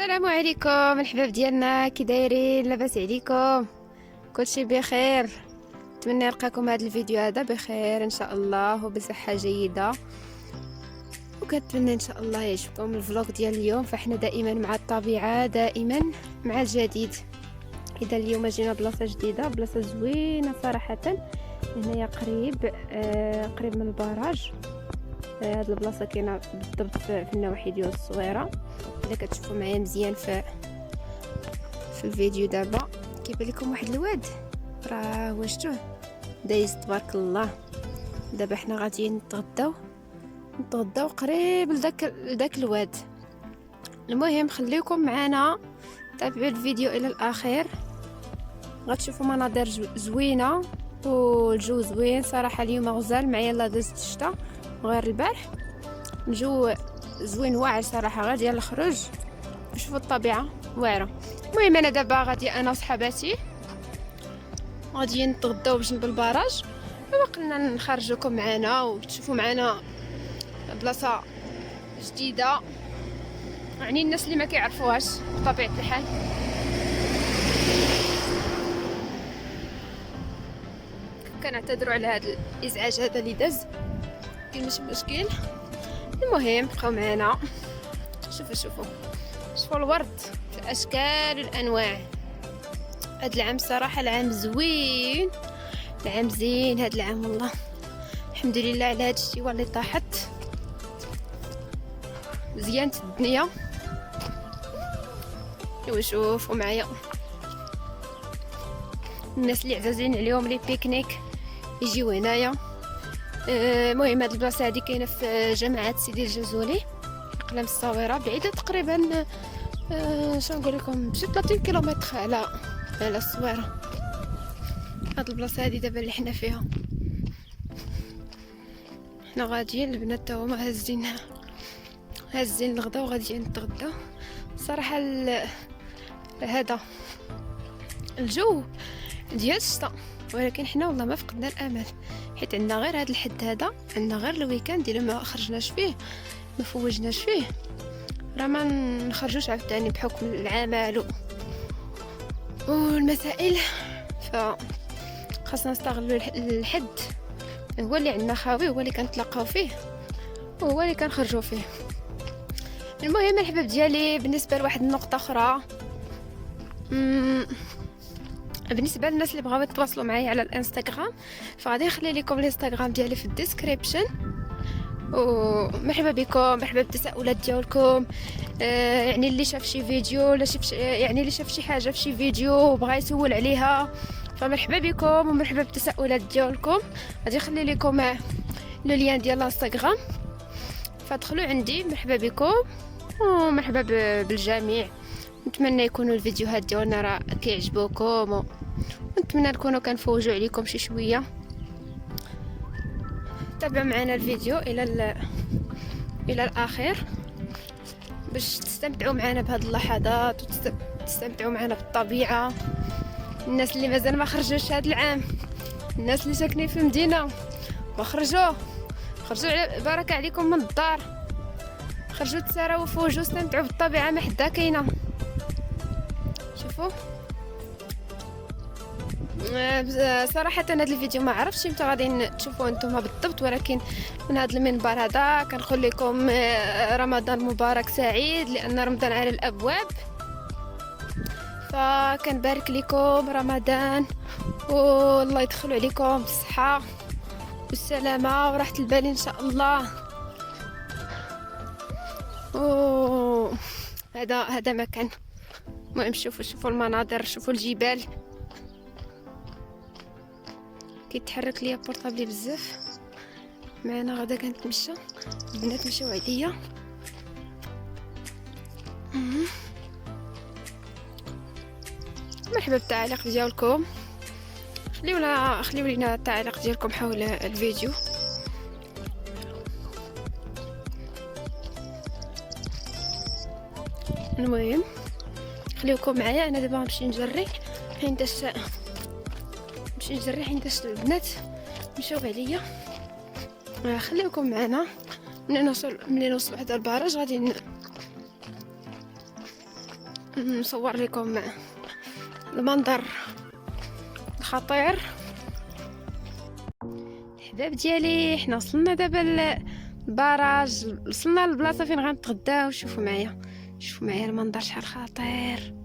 السلام عليكم الحباب ديالنا، كي دايرين؟ لاباس عليكم؟ كلشي بخير؟ نتمنى يلقاكم هذا الفيديو هذا بخير ان شاء الله وبصحه جيده، وكنتمنى ان شاء الله يعجبكم الفلوق ديال اليوم. فاحنا دائما مع الطبيعه، دائما مع الجديد. اذا اليوم جينا بلاصه جديده، بلاصه زوينه صراحه، هنايا قريب من البراج. هاد البلاصه كاينه بالضبط في النواحي ديال الصويره. الا كتشوفوا معايا مزيان في الفيديو دابا كيبان لكم واحد الواد، راه واجدوه دايز تبارك الله. دابا حنا غاديين نتغداو قريب لداك الواد. المهم خليكم معنا، تابعوا الفيديو الى الاخير، غتشوفوا مناظر زوينه والجو زوين صراحه. اليوم غزال معايا لا دزت الشتا غير البارح، الجو زوين واعر صراحه، غادي نخرج نشوفوا الطبيعه واعره. المهم انا دابا غادي انا وصحاباتي غادي نتغداو بجنب البراج، وقلنا نخرجوكم معنا وتشوفوا معنا بلاصه جديده، يعني الناس اللي ما كيعرفوهاش بطبيعه الحال. كنعتذروا على هذا الازعاج هذا اللي داز، كاين ماشي مشكل. المهم بقاو معنا، شوفوا الورد في الاشكال والانواع. هاد العام صراحه العام زوين، العام زين هاد العام والله، الحمد لله على هاد الشتيوه اللي طاحت، زينت الدنيا. شوفوا معايا الناس اللي عزازين عليهم لي بيكنيك يجيو هنايا. المهم هاد البلاصه هادي كاينه في جامعه سيدي الجزولي، اقليم الصويره، بعيده تقريبا شنو نقول لكم بشي 30 كيلومتر على الصويره. هاد البلاصه هادي دابا اللي حنا فيها، حنا غاديين البنات تا هما هازين الغدا وغاديين نتغداو. صراحه هذا الجو ديال الشتا، ولكن حنا والله ما فقدنا الامل، حيت عندنا غير هذا الحد هذا، عندنا غير الويكاند الا ما خرجناش فيه، ما فوجناش فيه، راه ما نخرجوش عاوتاني بحكم العمل والمسائل. خاصنا نستغلوا الحد، هو اللي عندنا خاوي، هو اللي كنتلاقاو فيه، وهو اللي كنخرجوا فيه. المهم الحباب ديالي، بالنسبه لواحد النقطه اخرى، بالنسبه للناس اللي بغاو يتواصلوا معايا على الانستغرام، فغادي نخلي لكم الانستغرام ديالي في الديسكريبشن. ومرحبا بكم، مرحبا بالتساؤلات ديالكم. يعني اللي شاف شي فيديو ولا يعني اللي شاف شي حاجه في شي فيديو وبغى يسول عليها، فمرحبا بكم ومرحبا بالتساؤلات ديالكم. غادي نخلي لكم لو لين ديال الانستغرام، فادخلوا عندي. مرحبا بكم ومرحبا بالجميع. نتمنى يكونوا الفيديوهات ديالنا راه كيعجبوكم، ونتمنى نكونوا كنفوجوا عليكم شي شويه. تابعوا معنا الفيديو الى الاخير باش تستمتعوا معنا بهذه اللحظات وتستمتعوا معنا بالطبيعه. الناس اللي مازال ما خرجوش هذا العام، الناس اللي ساكنين في المدينه، خرجوا على بركه عليكم من الدار، خرجوا تساراو وفوجوا، استمتعوا بالطبيعه ما حدا كاينه. شوفوا صراحه هذا الفيديو ما عرفتش متى غادي تشوفوه نتوما بالضبط، ولكن من هذا المنبر هذا كنقول لكم رمضان مبارك سعيد، لان رمضان على الابواب. فكنبارك لكم رمضان، والله يدخل عليكم بالصحه والسلامه وراحه البال ان شاء الله. هذا مكان. المهم شوفوا المناظر، شوفوا الجبال. كيتحرك ليا بورطابلي بزاف. معنا غدا كنتمشى، البنات مشاو عليا. مرحبا بالتعليق ديالكم، خليو لينا التعليق ديالكم حول الفيديو. المهم خليوكم معايا، انا دابا غنمشي نجري حيت البنات مشاو عليا. خليوكم معنا، ملي نوصل هذا البراج غادي نصور لكم المنظر الخطير. الحباب ديالي حنا وصلنا دابا البراج، وصلنا للبلاصه فين غنتغداو. شوفوا معايا المنظر شحال خطير.